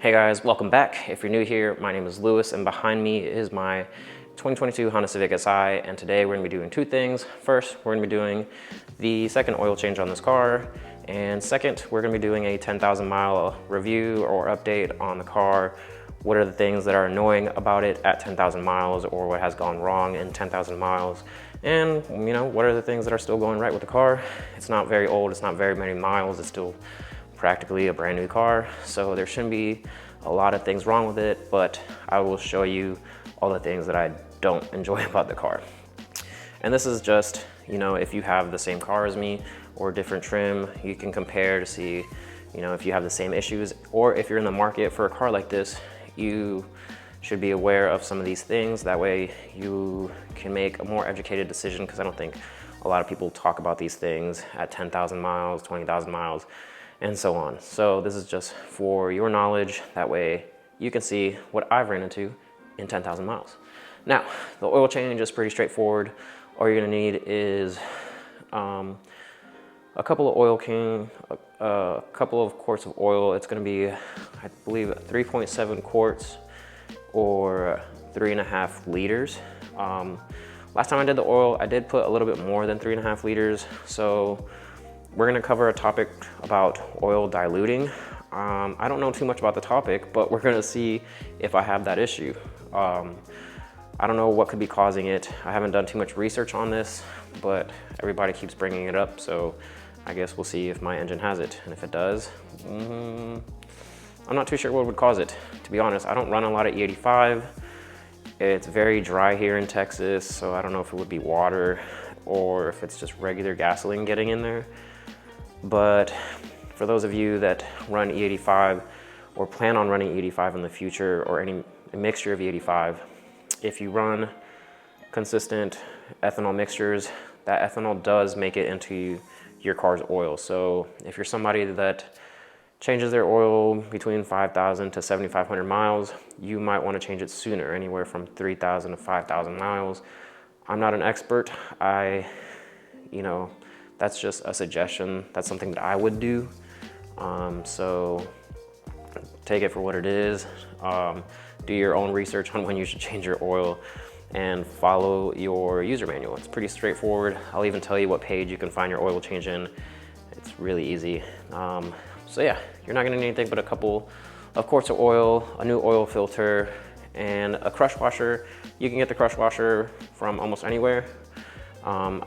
Hey guys, welcome back. If you're new here, my name is Lewis and behind me is my 2022 Honda Civic Si, and today we're gonna be doing two things. First, we're gonna be doing the second oil change on this car, and second, we're gonna be doing a 10,000 mile review or update on the car. What are the things that are annoying about it at 10,000 miles, or what has gone wrong in 10,000 miles? And what are the things that are still going right with the car? It's not very old, it's not very many miles, it's still practically a brand new car, so there shouldn't be a lot of things wrong with it, but I will show you all the things that I don't enjoy about the car. And this is just, if you have the same car as me or different trim, you can compare to see, if you have the same issues, or if you're in the market for a car like this, you should be aware of some of these things. That way you can make a more educated decision, because I don't think a lot of people talk about these things at 10,000 miles, 20,000 miles, and so on. So this is just for your knowledge. That way you can see what I've ran into in 10,000 miles. Now, the oil change is pretty straightforward. All you're gonna need is a couple of a couple of quarts of oil. It's gonna be, I believe, 3.7 quarts or 3.5 liters. Last time I did the oil, I did put a little bit more than 3.5 liters. So we're gonna cover a topic about oil diluting. I don't know too much about the topic, but we're gonna see if I have that issue. I don't know what could be causing it. I haven't done too much research on this, but everybody keeps bringing it up, so I guess we'll see if my engine has it. And if it does, I'm not too sure what would cause it. To be honest, I don't run a lot of E85. It's very dry here in Texas, so I don't know if it would be water or if it's just regular gasoline getting in there. But for those of you that run E85 or plan on running E85 in the future, or any mixture of E85, if you run consistent ethanol mixtures, that ethanol does make it into your car's oil. So if you're somebody that changes their oil between 5,000 to 7,500 miles, you might want to change it sooner, anywhere from 3,000 to 5,000 miles. I'm not an expert. That's just a suggestion. That's something that I would do. So take it for what it is. Do your own research on when you should change your oil and follow your user manual. It's pretty straightforward. I'll even tell you what page you can find your oil change in. It's really easy. So yeah, you're not gonna need anything but a couple of quarts of oil, a new oil filter, and a crush washer. You can get the crush washer from almost anywhere.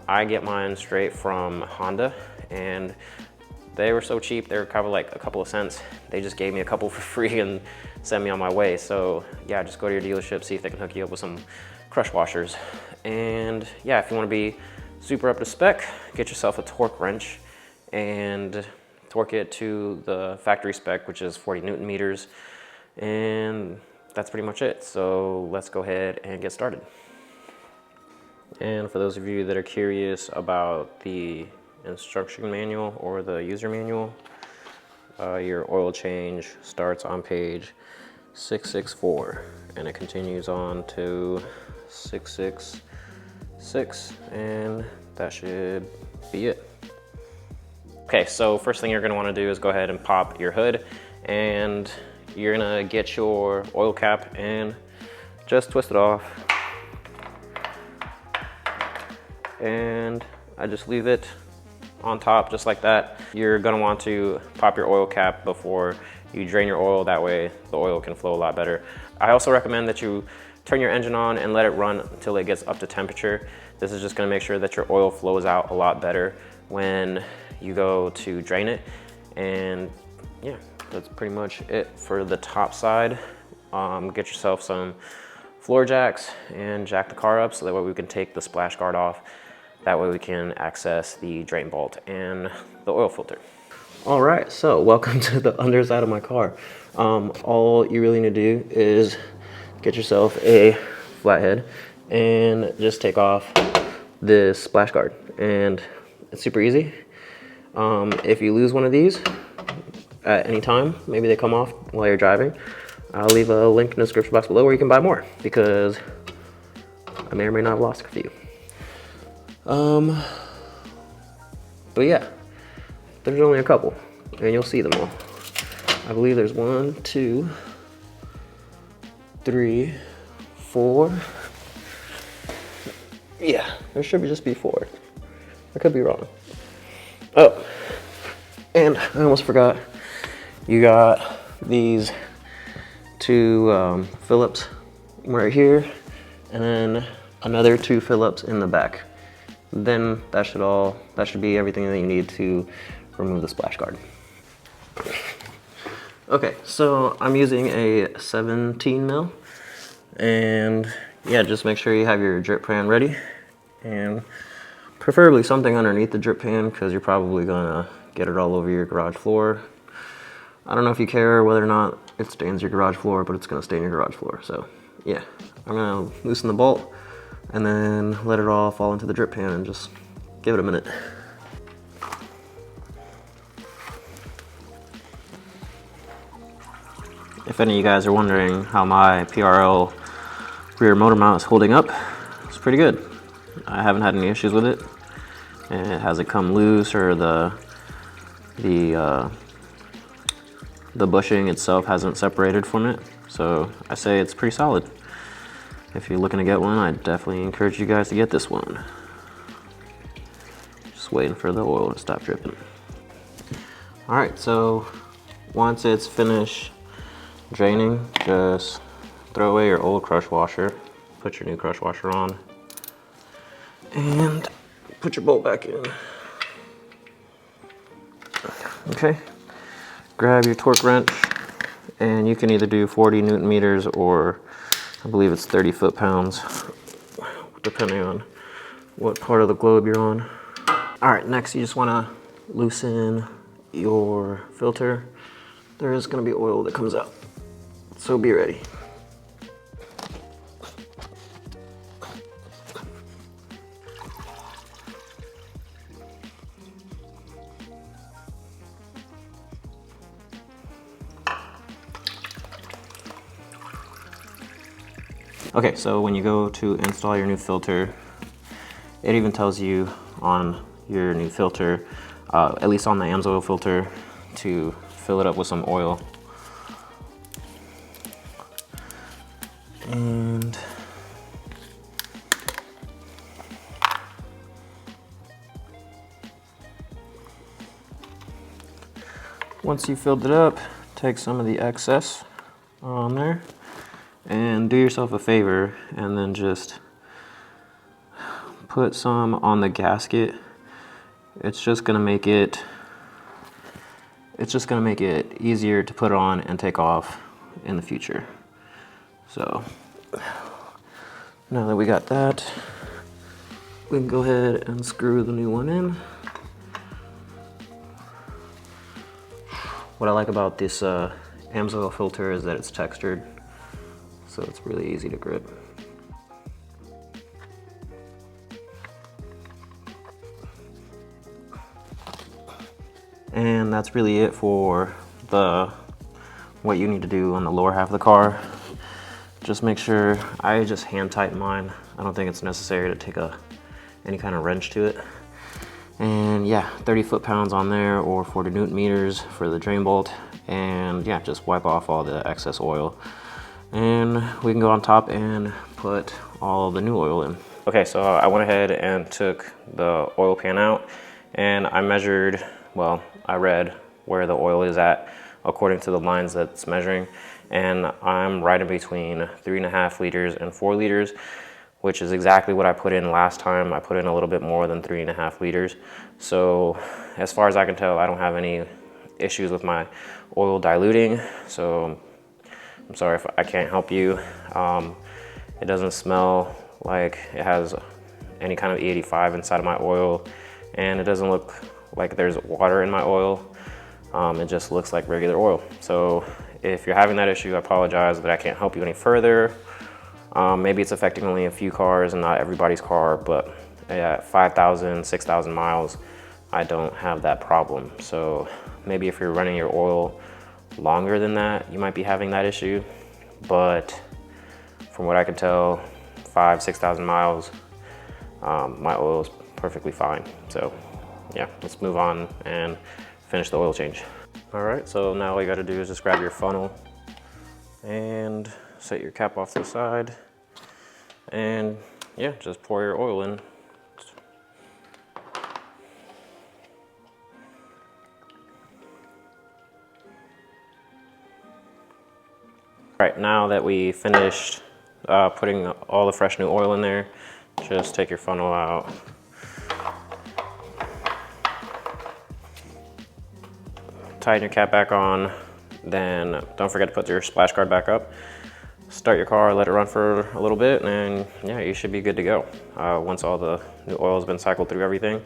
I get mine straight from Honda, and they were so cheap. They were kind of like a couple of cents. They just gave me a couple for free and sent me on my way. So yeah, just go to your dealership, see if they can hook you up with some crush washers. And yeah, if you want to be super up to spec, get yourself a torque wrench and torque it to the factory spec, which is 40 Newton meters. And that's pretty much it. So let's go ahead and get started. And for those of you that are curious about the instruction manual or the user manual, your oil change starts on page 664 and it continues on to 666, and that should be it. Okay, so first thing you're gonna wanna do is go ahead and pop your hood, and you're gonna get your oil cap and just twist it off. And I just leave it on top just like that. You're gonna want to pop your oil cap before you drain your oil. That way the oil can flow a lot better. I also recommend that you turn your engine on and let it run until it gets up to temperature. This is just gonna make sure that your oil flows out a lot better when you go to drain it. And yeah, that's pretty much it for the top side. Get yourself some floor jacks and jack the car up so that way we can take the splash guard off. That way we can access the drain bolt and the oil filter. All right, so welcome to the underside of my car. All you really need to do is get yourself a flathead and just take off this splash guard. And it's super easy. If you lose one of these at any time, maybe they come off while you're driving, I'll leave a link in the description box below where you can buy more, because I may or may not have lost a few. But yeah, there's only a couple, and you'll see them all. I believe there's 1, 2, 3, 4. Yeah, there should just be 4. I could be wrong. Oh, and I almost forgot. You got these 2 Phillips right here, and then another 2 Phillips in the back. Then that should be everything that you need to remove the splash guard. Okay, so I'm using a 17 mil, and yeah, just make sure you have your drip pan ready, and preferably something underneath the drip pan because you're probably gonna get it all over your garage floor. I don't know if you care whether or not it stains your garage floor, but it's gonna stain your garage floor. So yeah, I'm gonna loosen the bolt and then let it all fall into the drip pan and just give it a minute. If any of you guys are wondering how my PRL rear motor mount is holding up, it's pretty good. I haven't had any issues with it. And it hasn't come loose, or the bushing itself hasn't separated from it. So I say it's pretty solid. If you're looking to get one, I definitely encourage you guys to get this one. Just waiting for the oil to stop dripping. All right, so once it's finished draining, just throw away your old crush washer, put your new crush washer on, and put your bolt back in. Okay, grab your torque wrench, and you can either do 40 Newton meters or I believe it's 30 foot-pounds, depending on what part of the globe you're on. All right, next you just wanna loosen your filter. There is gonna be oil that comes out, so be ready. Okay, so when you go to install your new filter, it even tells you on your new filter, at least on the AMSOIL filter, to fill it up with some oil. And once you filled it up, take some of the excess on there and do yourself a favor and then just put some on the gasket. It's just gonna make it easier to put on and take off in the future. So now that we got that, we can go ahead and screw the new one in. What I like about this AMSOIL filter is that it's textured, so it's really easy to grip. And that's really it for what you need to do on the lower half of the car. Just make sure, I just hand tighten mine. I don't think it's necessary to take any kind of wrench to it. And yeah, 30 foot-pounds on there or 40 Newton meters for the drain bolt. And yeah, just wipe off all the excess oil. And we can go on top and put all the new oil in. Okay, so I went ahead and took the oil pan out and I measured, well, I read where the oil is at according to the lines that's measuring. And I'm right in between 3.5 liters and 4 liters, which is exactly what I put in last time. I put in a little bit more than 3.5 liters. So as far as I can tell, I don't have any issues with my oil diluting. So I'm sorry if I can't help you. It doesn't smell like it has any kind of E85 inside of my oil, and it doesn't look like there's water in my oil. It just looks like regular oil. So if you're having that issue, I apologize that I can't help you any further. Maybe it's affecting only a few cars and not everybody's car, but at 5,000, 6,000 miles, I don't have that problem. So maybe if you're running your oil longer than that, you might be having that issue. But from what I can tell, 5,000, 6,000 miles, my oil is perfectly fine. So yeah, let's move on and finish the oil change. All right, so now all you gotta do is just grab your funnel and set your cap off to the side. And yeah, just pour your oil in. All right, now that we finished putting all the fresh new oil in there, just take your funnel out. Tighten your cap back on, then don't forget to put your splash guard back up. Start your car, let it run for a little bit, and yeah, you should be good to go. Once all the new oil has been cycled through everything,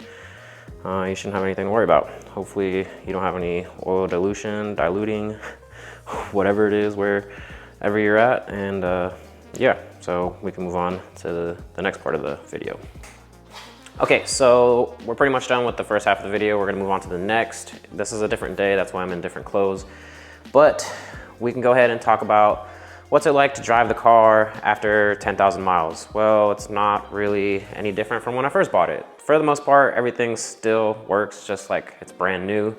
you shouldn't have anything to worry about. Hopefully you don't have any oil diluting, whatever it is, wherever you're at. And yeah, so we can move on to the next part of the video. Okay, so we're pretty much done with the first half of the video. We're gonna move on to the next. This is a different day, that's why I'm in different clothes. But we can go ahead and talk about what's it like to drive the car after 10,000 miles. Well, it's not really any different from when I first bought it. For the most part, everything still works just like it's brand new.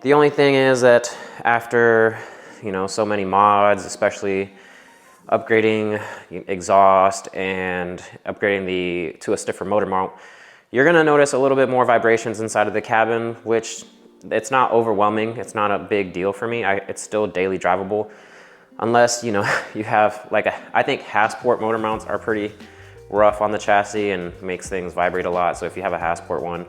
The only thing is that after, you know, so many mods, especially upgrading exhaust and upgrading to a stiffer motor mount, you're gonna notice a little bit more vibrations inside of the cabin, which it's not overwhelming. It's not a big deal for me. It's still daily drivable, unless, you know, you have like I think Hassport motor mounts are pretty rough on the chassis and makes things vibrate a lot. So if you have a Hassport one,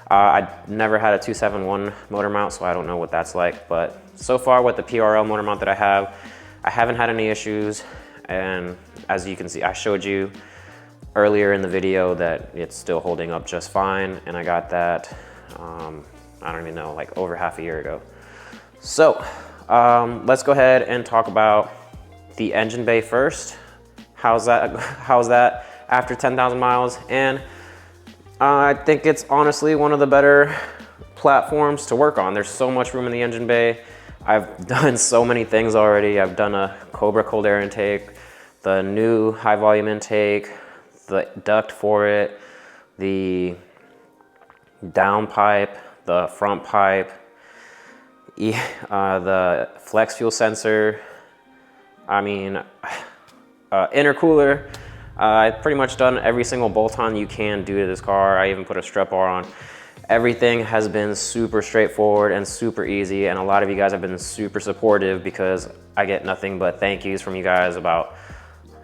I never had a 271 motor mount, so I don't know what that's like. But so far with the PRL motor mount that I haven't had any issues. And as you can see, I showed you earlier in the video that it's still holding up just fine. And I got that, I don't even know, like over half a year ago. So let's go ahead and talk about the engine bay first. How's that after 10,000 miles? And I think it's honestly one of the better platforms to work on. There's so much room in the engine bay. I've done so many things already. I've done a Cobra cold air intake, the new high volume intake, the duct for it, the down pipe, the front pipe, the flex fuel sensor, I mean, intercooler. I've pretty much done every single bolt-on you can do to this car. I even put a strut bar on. Everything has been super straightforward and super easy, and a lot of you guys have been super supportive because I get nothing but thank yous from you guys about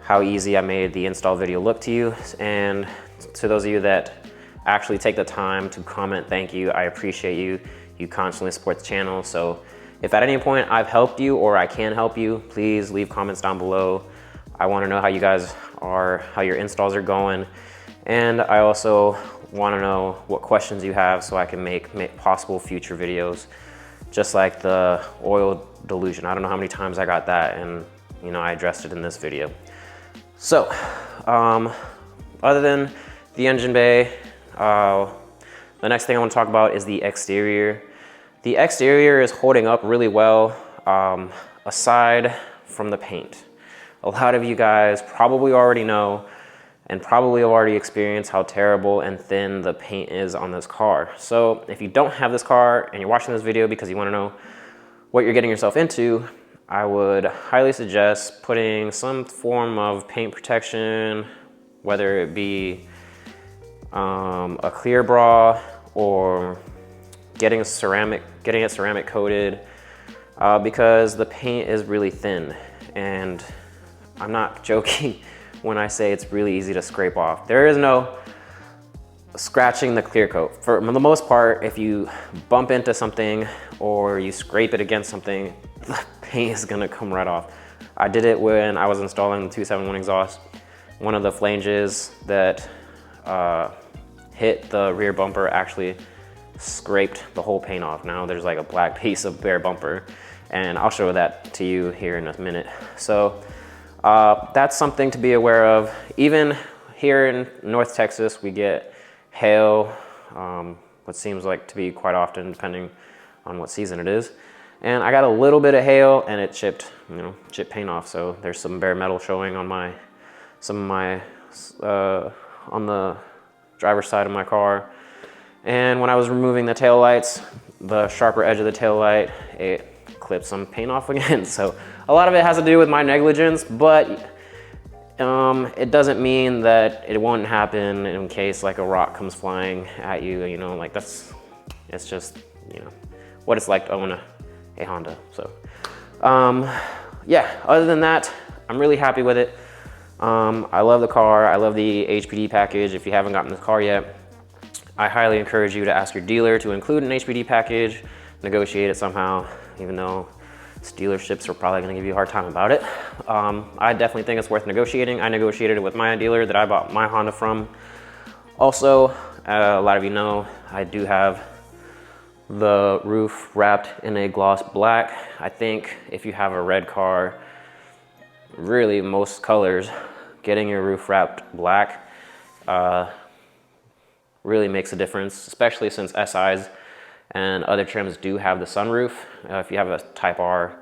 how easy I made the install video look to you. And to those of you that actually take the time to comment thank you, I appreciate you. You constantly support the channel. So if at any point I've helped you or I can help you, please leave comments down below. I want to know how you guys are, how your installs are going. And I also want to know what questions you have so I can make possible future videos, just like the oil dilution. I don't know how many times I got that, and you know, I addressed it in this video. So other than the engine bay, the next thing I want to talk about is the exterior. The exterior is holding up really well, aside from the paint. A lot of you guys probably already know and probably already experienced how terrible and thin the paint is on this car. So if you don't have this car and you're watching this video because you want to know what you're getting yourself into, I would highly suggest putting some form of paint protection, whether it be a clear bra or getting it ceramic coated, because the paint is really thin. And I'm not joking when I say it's really easy to scrape off. There is no scratching the clear coat. For the most part, if you bump into something or you scrape it against something, the paint is gonna come right off. I did it when I was installing the 271 exhaust. One of the flanges that hit the rear bumper actually scraped the whole paint off. Now there's like a black piece of bare bumper, and I'll show that to you here in a minute. So that's something to be aware of. Even here in North Texas, we get hail, what seems like to be quite often, depending on what season it is. And I got a little bit of hail and it chipped paint off. So there's some bare metal showing on on the driver's side of my car. And when I was removing the taillights, the sharper edge of the tail light, it clipped some paint off again. So a lot of it has to do with my negligence, but it doesn't mean that it won't happen in case like a rock comes flying at you, you know, like it's just, you know, what it's like to own a Honda. So yeah, other than that, I'm really happy with it. I love the car. I love the HPD package. If you haven't gotten the car yet, I highly encourage you to ask your dealer to include an HPD package, negotiate it somehow, even though dealerships are probably gonna give you a hard time about it. I definitely think it's worth negotiating. I negotiated it with my dealer that I bought my Honda from. Also, a lot of you know, I do have the roof wrapped in a gloss black. I think if you have a red car, really most colors, getting your roof wrapped black really makes a difference, especially since SIs and other trims do have the sunroof. If you have a Type R,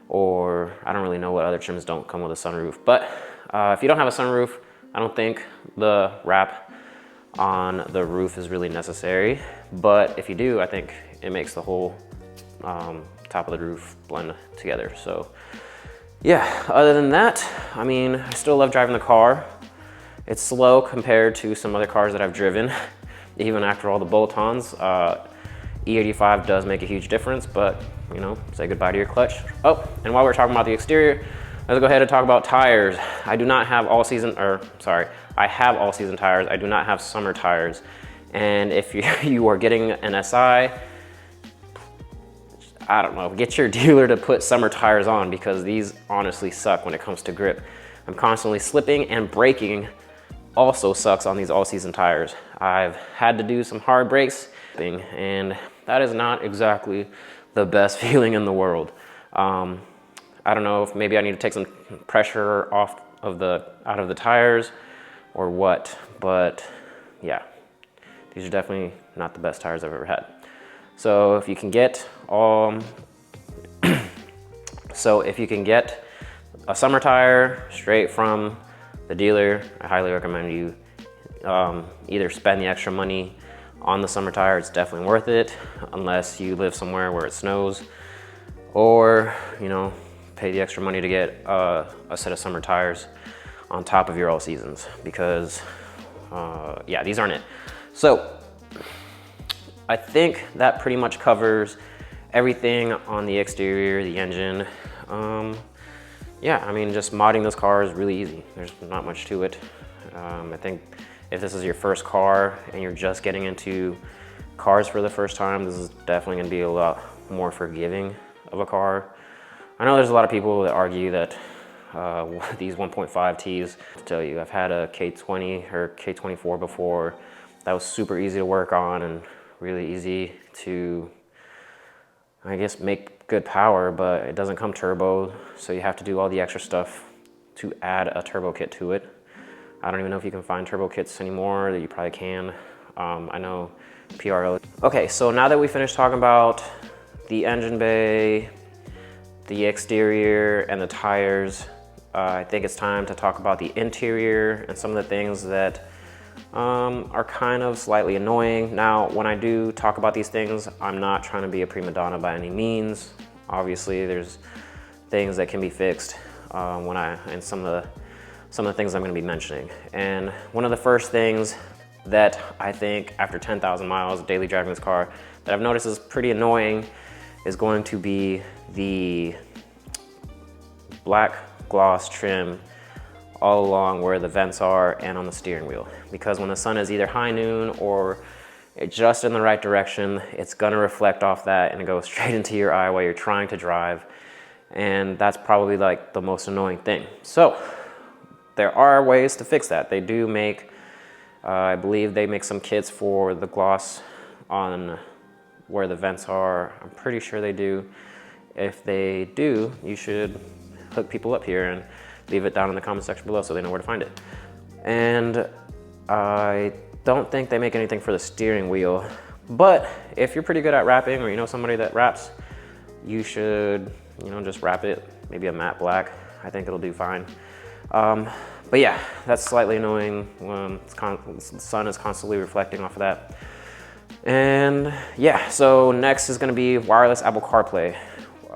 or I don't really know what other trims don't come with a sunroof, but if you don't have a sunroof, I don't think the wrap on the roof is really necessary. But if you do, I think it makes the whole top of the roof blend together. So yeah, other than that, I mean, I still love driving the car. It's slow compared to some other cars that I've driven, even after all the bolt-ons. E85 does make a huge difference, but you know, say goodbye to your clutch. Oh, and while we're talking about the exterior, let's go ahead and talk about tires. I do not have all season, or sorry, I have all season tires. I do not have summer tires. And if you are getting an SI, I don't know, get your dealer to put summer tires on, because these honestly suck when it comes to grip. I'm constantly slipping, and braking also sucks on these all-season tires. I've had to do some hard brakes, and that is not exactly the best feeling in the world. I don't know if maybe I need to take some pressure out of the tires or what, but yeah, these are definitely not the best tires I've ever had. So if you can get a summer tire straight from the dealer, I highly recommend you either spend the extra money on the summer tire. It's definitely worth it, unless you live somewhere where it snows, or you know, pay the extra money to get a set of summer tires on top of your all seasons, because yeah, these aren't it. So I think that pretty much covers everything on the exterior, the engine. Yeah, I mean, just modding this car is really easy. There's not much to it. I think if this is your first car and you're just getting into cars for the first time, this is definitely gonna be a lot more forgiving of a car. I know there's a lot of people that argue that these 1.5 Ts, to tell you, I've had a K20 or K24 before. That was super easy to work on and really easy to, I guess, make good power, but it doesn't come turbo, so you have to do all the extra stuff to add a turbo kit to it. I don't even know if you can find turbo kits anymore. That you probably can. I know PRO. Okay, so now that we finished talking about the engine bay, the exterior, and the tires, I think it's time to talk about the interior and some of the things that are kind of slightly annoying. Now, when I do talk about these things, I'm not trying to be a prima donna by any means. Obviously, there's things that can be fixed and some of the things I'm going to be mentioning. And one of the first things that I think, after 10,000 miles of daily driving this car, that I've noticed is pretty annoying is going to be the black gloss trim all along where the vents are and on the steering wheel. Because when the sun is either high noon or just in the right direction, it's gonna reflect off that and go straight into your eye while you're trying to drive. And that's probably like the most annoying thing. So there are ways to fix that. They do make, I believe they make some kits for the gloss on where the vents are. I'm pretty sure they do. If they do, you should hook people up here and leave it down in the comment section below so they know where to find it. And I don't think they make anything for the steering wheel, but if you're pretty good at wrapping, or you know somebody that wraps, you should, you know, just wrap it, maybe a matte black. I think it'll do fine. But yeah, that's slightly annoying when the sun is constantly reflecting off of that. And yeah, so next is gonna be wireless Apple CarPlay.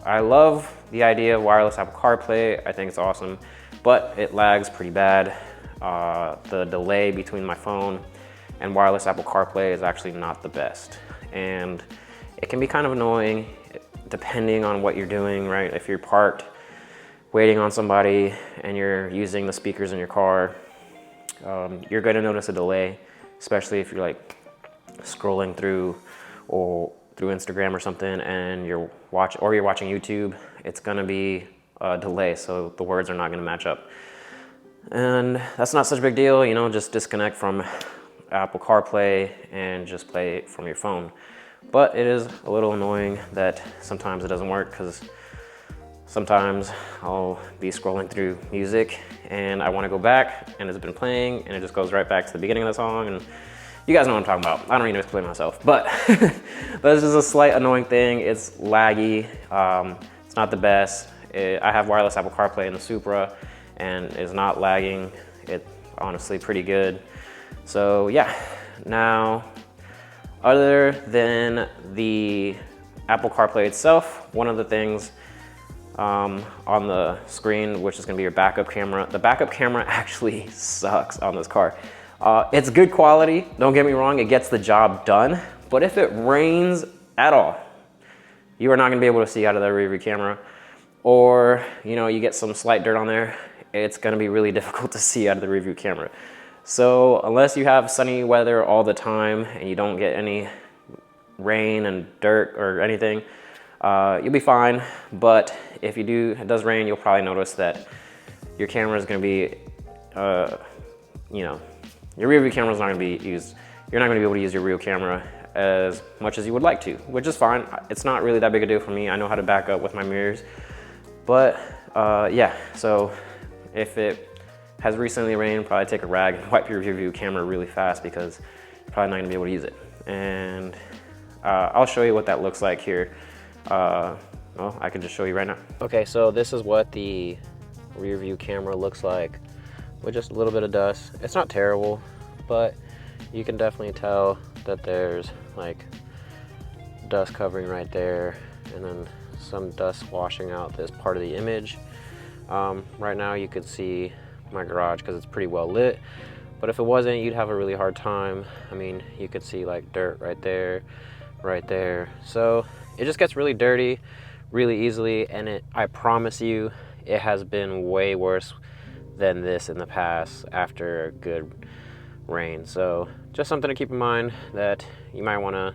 I love the idea of wireless Apple CarPlay. I think it's awesome, but it lags pretty bad. The delay between my phone and wireless Apple CarPlay is actually not the best. And it can be kind of annoying depending on what you're doing, right? If you're parked, waiting on somebody, and you're using the speakers in your car, you're gonna notice a delay, especially if you're like scrolling through Instagram or something, and you're watching YouTube. It's gonna be a delay, so the words are not gonna match up. And that's not such a big deal, you know, just disconnect from Apple CarPlay and just play it from your phone. But it is a little annoying that sometimes it doesn't work, because sometimes I'll be scrolling through music and I want to go back and it's been playing and it just goes right back to the beginning of the song, and you guys know what I'm talking about. I don't even explain myself, but that's just a slight annoying thing. It's laggy. It's not the best. I have wireless Apple CarPlay in the Supra and it's not lagging. It's honestly pretty good. So yeah, now other than the Apple CarPlay itself, one of the things on the screen, which is gonna be your backup camera. The backup camera actually sucks on this car. It's good quality, don't get me wrong, it gets the job done, but if it rains at all, you are not gonna be able to see out of the rear view camera, or you know, you get some slight dirt on there, it's gonna be really difficult to see out of the rear view camera. So unless you have sunny weather all the time and you don't get any rain and dirt or anything, you'll be fine. But if you do, it does rain, you'll probably notice that your camera is gonna be, you know, your rear view camera is not gonna be used. You're not gonna be able to use your rear camera as much as you would like to, which is fine. It's not really that big a deal for me. I know how to back up with my mirrors. But yeah, so if it has recently rained, probably take a rag and wipe your rear view camera really fast, because you're probably not gonna be able to use it. And I'll show you what that looks like here. Well, I can just show you right now. Okay, so this is what the rear view camera looks like with just a little bit of dust. It's not terrible, but you can definitely tell that there's like dust covering right there, and then some dust washing out this part of the image. Right now you could see my garage because it's pretty well lit, but if it wasn't, you'd have a really hard time. I mean, you could see like dirt right there, right there. So it just gets really dirty really easily, and I promise you, it has been way worse than this in the past after a good rain. So just something to keep in mind, that you might want to,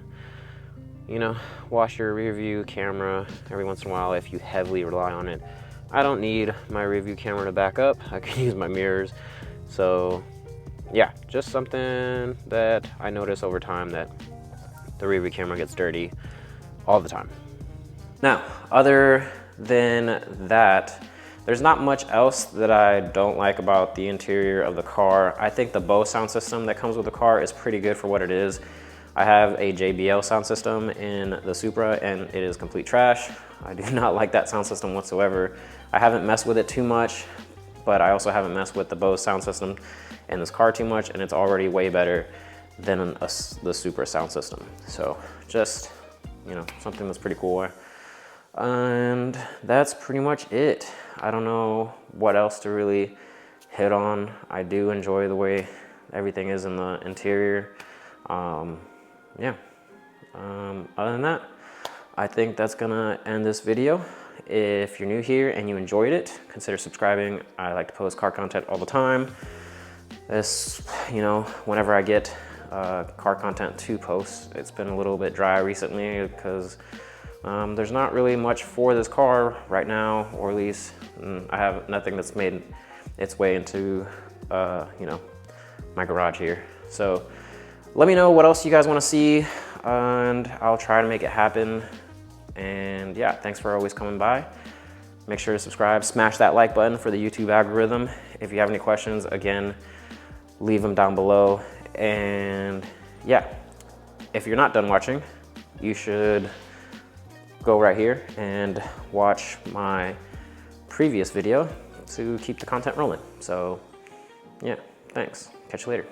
you know, wash your rear view camera every once in a while if you heavily rely on it. I don't need my rear view camera to back up. I can use my mirrors. So yeah, just something that I notice over time, that the rear view camera gets dirty all the time. Now, other than that, there's not much else that I don't like about the interior of the car. I think the Bose sound system that comes with the car is pretty good for what it is. I have a JBL sound system in the Supra and it is complete trash. I do not like that sound system whatsoever. I haven't messed with it too much, but I also haven't messed with the Bose sound system in this car too much, and it's already way better than the Supra sound system. So just, you know, something that's pretty cool. And that's pretty much it. I don't know what else to really hit on. I do enjoy the way everything is in the interior. Yeah. Other than that, I think that's gonna end this video. If you're new here and you enjoyed it, consider subscribing. I like to post car content all the time. This, you know, whenever I get car content to post, it's been a little bit dry recently because there's not really much for this car right now, or at least I have nothing that's made its way into, you know, my garage here. So let me know what else you guys want to see, and I'll try to make it happen. And yeah, thanks for always coming by. Make sure to subscribe, smash that like button for the YouTube algorithm. If you have any questions, again, leave them down below. And yeah, if you're not done watching, you should go right here and watch my previous video to keep the content rolling. So yeah, thanks. Catch you later.